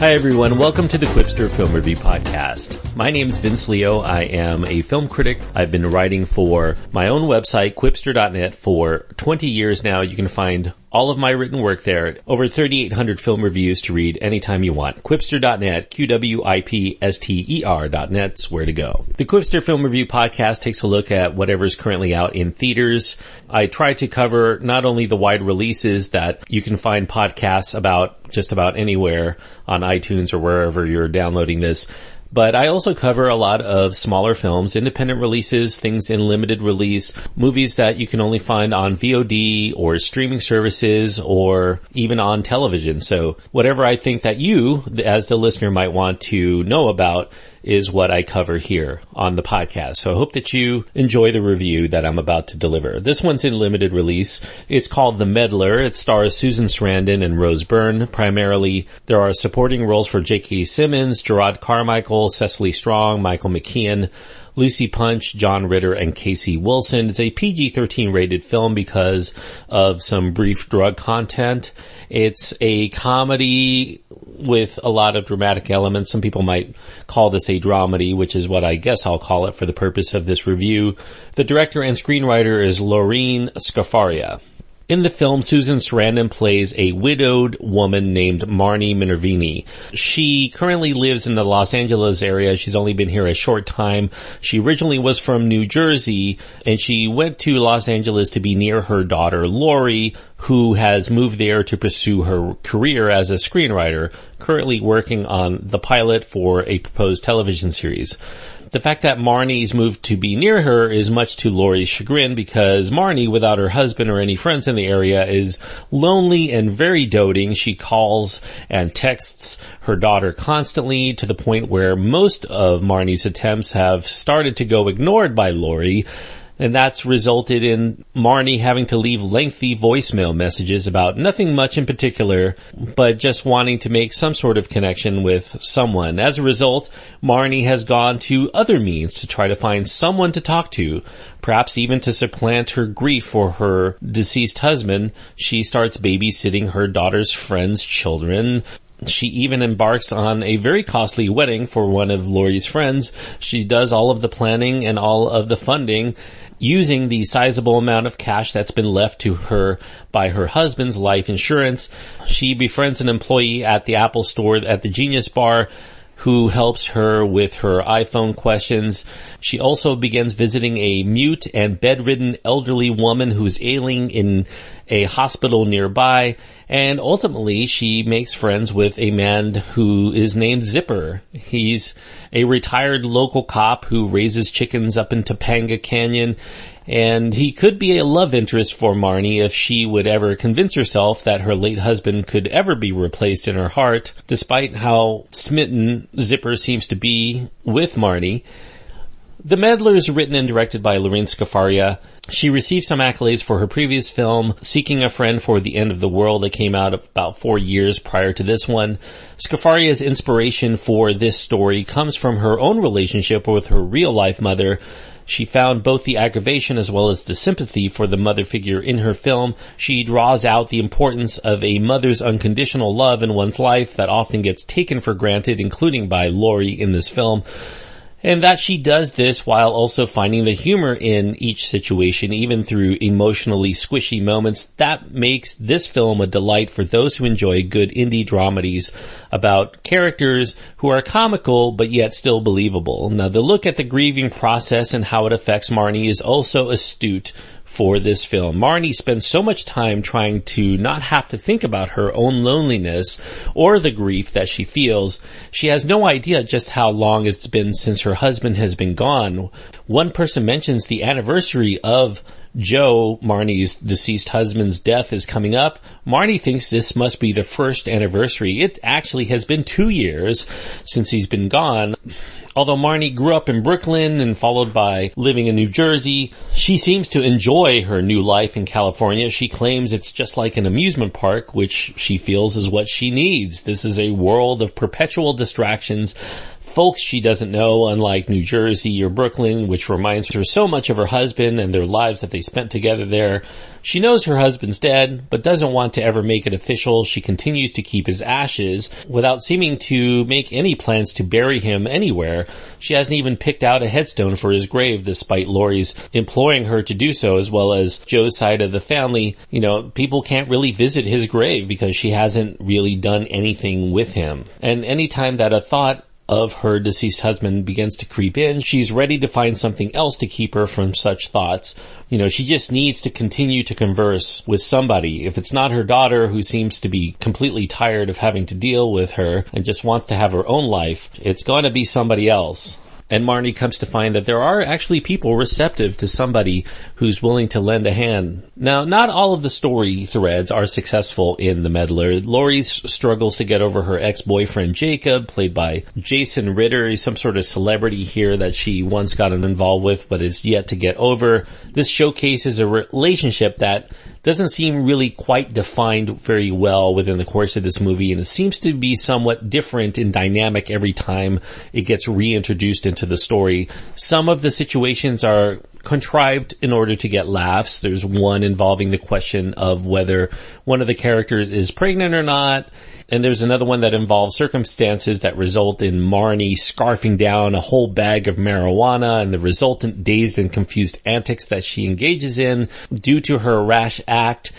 Hi everyone, welcome to the Quipster Film Review Podcast. My name is Vince Leo. I am a film critic. I've been writing for my own website, quipster.net, for 20 years now. You can find all of my written work there. Over 3,800 film reviews to read anytime you want. Quipster.net, QWIPSTER.net's where to go. The Quipster Film Review Podcast takes a look at whatever's currently out in theaters. I try to cover not only the wide releases that you can find podcasts about just about anywhere on iTunes or wherever you're downloading this, but I also cover a lot of smaller films, independent releases, things in limited release, movies that you can only find on VOD or streaming services or even on television. So whatever I think that you, as the listener, might want to know about is what I cover here on the podcast. So I hope that you enjoy the review that I'm about to deliver. This one's in limited release. It's called The Meddler. It stars Susan Sarandon and Rose Byrne. Primarily, there are supporting roles for J.K. Simmons, Gerard Carmichael, Cecily Strong, Michael McKean, Lucy Punch, John Ritter, and Casey Wilson. It's a PG-13 rated film because of some brief drug content. It's a comedy with a lot of dramatic elements. Some people might call this a dramedy, which is what I guess I'll call it for the purpose of this review. The director and screenwriter is Lorene Scafaria. In the film, Susan Sarandon plays a widowed woman named Marnie Minervini. She currently lives in the Los Angeles area. She's only been here a short time. She originally was from New Jersey, and she went to Los Angeles to be near her daughter, Lori, who has moved there to pursue her career as a screenwriter, currently working on the pilot for a proposed television series. The fact that Marnie's moved to be near her is much to Lori's chagrin because Marnie, without her husband or any friends in the area, is lonely and very doting. She calls and texts her daughter constantly to the point where most of Marnie's attempts have started to go ignored by Lori. And that's resulted in Marnie having to leave lengthy voicemail messages about nothing much in particular, but just wanting to make some sort of connection with someone. As a result, Marnie has gone to other means to try to find someone to talk to, perhaps even to supplant her grief for her deceased husband. She starts babysitting her daughter's friends' children. She even embarks on a very costly wedding for one of Lori's friends. She does all of the planning and all of the funding using the sizable amount of cash that's been left to her by her husband's life insurance. She befriends an employee at the Apple store at the Genius Bar who helps her with her iPhone questions. She also begins visiting a mute and bedridden elderly woman who's ailing in a hospital nearby. And ultimately, she makes friends with a man who is named Zipper. He's a retired local cop who raises chickens up in Topanga Canyon. And he could be a love interest for Marnie if she would ever convince herself that her late husband could ever be replaced in her heart, despite how smitten Zipper seems to be with Marnie. The Meddler is written and directed by Lorene Scafaria. She received some accolades for her previous film, Seeking a Friend for the End of the World, that came out about 4 years prior to this one. Scafaria's inspiration for this story comes from her own relationship with her real-life mother. She found both the aggravation as well as the sympathy for the mother figure in her film. She draws out the importance of a mother's unconditional love in one's life that often gets taken for granted, including by Lori in this film. And that she does this while also finding the humor in each situation, even through emotionally squishy moments. That makes this film a delight for those who enjoy good indie dramedies about characters who are comical but yet still believable. Now, the look at the grieving process and how it affects Marnie is also astute for this film. Marnie spends so much time trying to not have to think about her own loneliness or the grief that she feels. She has no idea just how long it's been since her husband has been gone. One person mentions the anniversary of Joe, Marnie's deceased husband's death, is coming up. Marnie thinks this must be the first anniversary. It actually has been 2 years since he's been gone. Although Marnie grew up in Brooklyn and followed by living in New Jersey, she seems to enjoy her new life in California. She claims it's just like an amusement park, which she feels is what she needs. This is a world of perpetual distractions, folks she doesn't know, unlike New Jersey or Brooklyn, which reminds her so much of her husband and their lives that they spent together there. She knows her husband's dead, but doesn't want to ever make it official. She continues to keep his ashes without seeming to make any plans to bury him anywhere. She hasn't even picked out a headstone for his grave, despite Laurie's imploring her to do so, as well as Joe's side of the family. You know, people can't really visit his grave because she hasn't really done anything with him. And anytime that a thought of her deceased husband begins to creep in, she's ready to find something else to keep her from such thoughts. You know, she just needs to continue to converse with somebody. If it's not her daughter, who seems to be completely tired of having to deal with her and just wants to have her own life, it's going to be somebody else. And Marnie comes to find that there are actually people receptive to somebody who's willing to lend a hand. Now, not all of the story threads are successful in The Meddler. Laurie struggles to get over her ex-boyfriend Jacob, played by Jason Ritter. He's some sort of celebrity here that she once got involved with, but is yet to get over. This showcases a relationship that doesn't seem really quite defined very well within the course of this movie, and it seems to be somewhat different in dynamic every time it gets reintroduced into the story. Some of the situations are contrived in order to get laughs. There's one involving the question of whether one of the characters is pregnant or not. And there's another one that involves circumstances that result in Marnie scarfing down a whole bag of marijuana and the resultant dazed and confused antics that she engages in due to her rash act.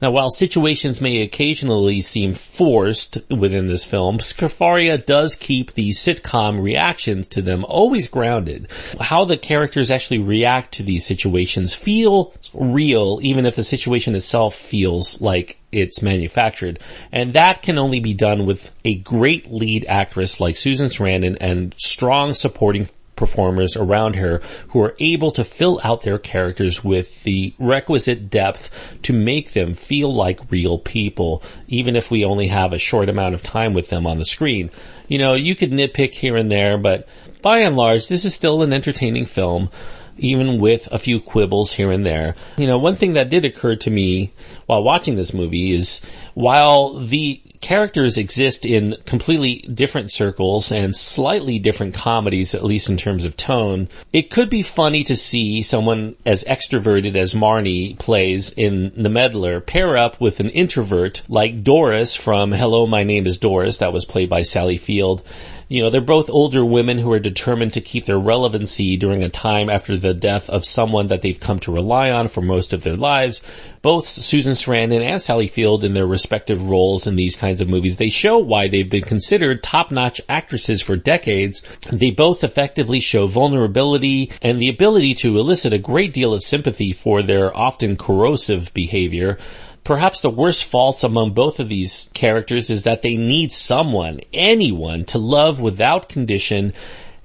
Now, while situations may occasionally seem forced within this film, Scafaria does keep the sitcom reactions to them always grounded. How the characters actually react to these situations feels real, even if the situation itself feels like it's manufactured. And that can only be done with a great lead actress like Susan Sarandon and strong supporting performers around her who are able to fill out their characters with the requisite depth to make them feel like real people, even if we only have a short amount of time with them on the screen. You know, you could nitpick here and there, but by and large, this is still an entertaining film, even with a few quibbles here and there. You know, one thing that did occur to me while watching this movie is while the characters exist in completely different circles and slightly different comedies, at least in terms of tone, it could be funny to see someone as extroverted as Marnie plays in The Meddler pair up with an introvert like Doris from Hello, My Name is Doris, that was played by Sally Field. You know, they're both older women who are determined to keep their relevancy during a time after the death of someone that they've come to rely on for most of their lives. Both Susan Sarandon and Sally Field in their respective roles in these kinds of movies, they show why they've been considered top-notch actresses for decades. They both effectively show vulnerability and the ability to elicit a great deal of sympathy for their often corrosive behavior. Perhaps the worst faults among both of these characters is that they need someone, anyone, to love without condition,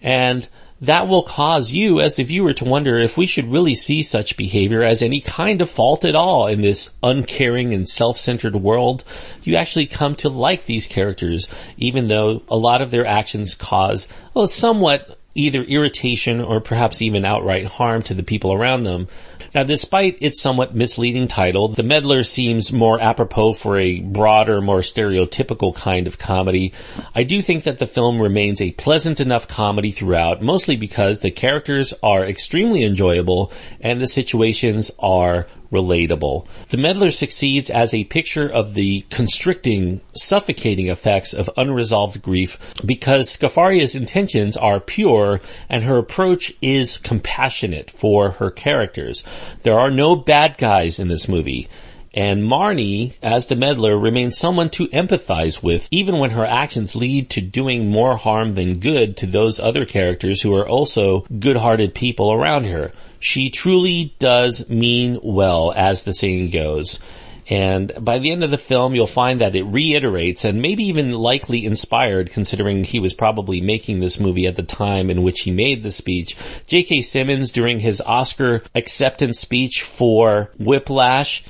and that will cause you as the viewer to wonder if we should really see such behavior as any kind of fault at all in this uncaring and self-centered world. You actually come to like these characters, even though a lot of their actions cause somewhat either irritation or perhaps even outright harm to the people around them. Now, despite its somewhat misleading title, The Meddler seems more apropos for a broader, more stereotypical kind of comedy. I do think that the film remains a pleasant enough comedy throughout, mostly because the characters are extremely enjoyable and the situations are relatable. The Meddler succeeds as a picture of the constricting, suffocating effects of unresolved grief because Scafaria's intentions are pure and her approach is compassionate for her characters. There are no bad guys in this movie. And Marnie, as the Meddler, remains someone to empathize with, even when her actions lead to doing more harm than good to those other characters who are also good-hearted people around her. She truly does mean well, as the saying goes. And by the end of the film, you'll find that it reiterates, and maybe even likely inspired, considering he was probably making this movie at the time in which he made the speech. J.K. Simmons, during his Oscar acceptance speech for Whiplash,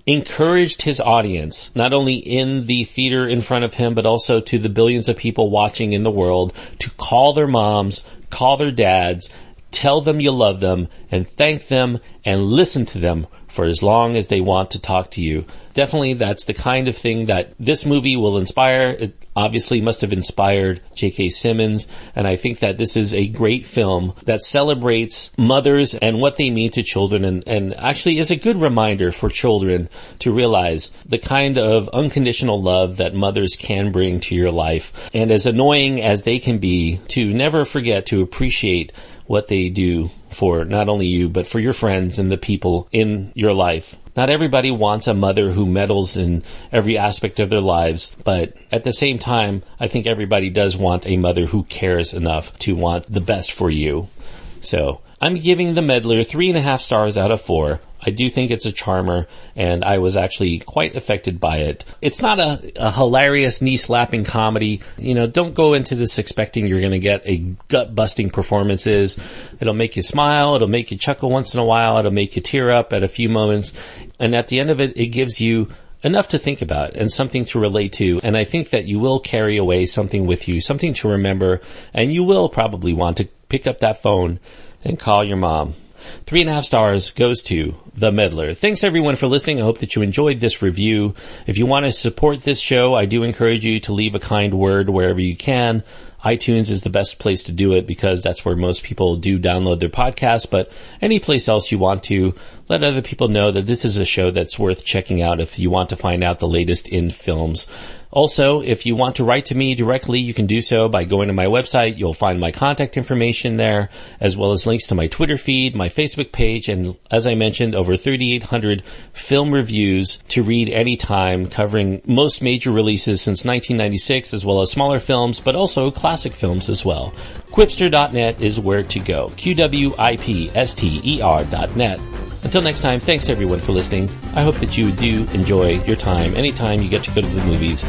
encouraged his audience, not only in the theater in front of him, but also to the billions of people watching in the world, to call their moms, call their dads, tell them you love them, and thank them, and listen to them for as long as they want to talk to you. Definitely, that's the kind of thing that this movie will inspire. obviously must have inspired J.K. Simmons, and I think that this is a great film that celebrates mothers and what they mean to children, and actually is a good reminder for children to realize the kind of unconditional love that mothers can bring to your life, and as annoying as they can be, to never forget to appreciate what they do for not only you, but for your friends and the people in your life. Not everybody wants a mother who meddles in every aspect of their lives, but at the same time, I think everybody does want a mother who cares enough to want the best for you. So, I'm giving The Meddler 3.5 stars out of 4. I do think it's a charmer, and I was actually quite affected by it. It's not a hilarious, knee-slapping comedy. You know, don't go into this expecting you're going to get a gut-busting performances. It'll make you smile, it'll make you chuckle once in a while, it'll make you tear up at a few moments, and at the end of it, it gives you enough to think about and something to relate to, and I think that you will carry away something with you, something to remember, and you will probably want to pick up that phone and call your mom. 3.5 stars goes to The Meddler. Thanks everyone for listening. I hope that you enjoyed this review. If you want to support this show, I do encourage you to leave a kind word wherever you can. iTunes is the best place to do it because that's where most people do download their podcasts, but any place else you want to, let other people know that this is a show that's worth checking out if you want to find out the latest in films. Also, if you want to write to me directly, you can do so by going to my website. You'll find my contact information there, as well as links to my Twitter feed, my Facebook page, and as I mentioned, over 3,800 film reviews to read anytime, covering most major releases since 1996, as well as smaller films, but also classic films as well. Quipster.net is where to go. QWIPSTER.net. Until next time, thanks everyone for listening. I hope that you do enjoy your time anytime you get to go to the movies.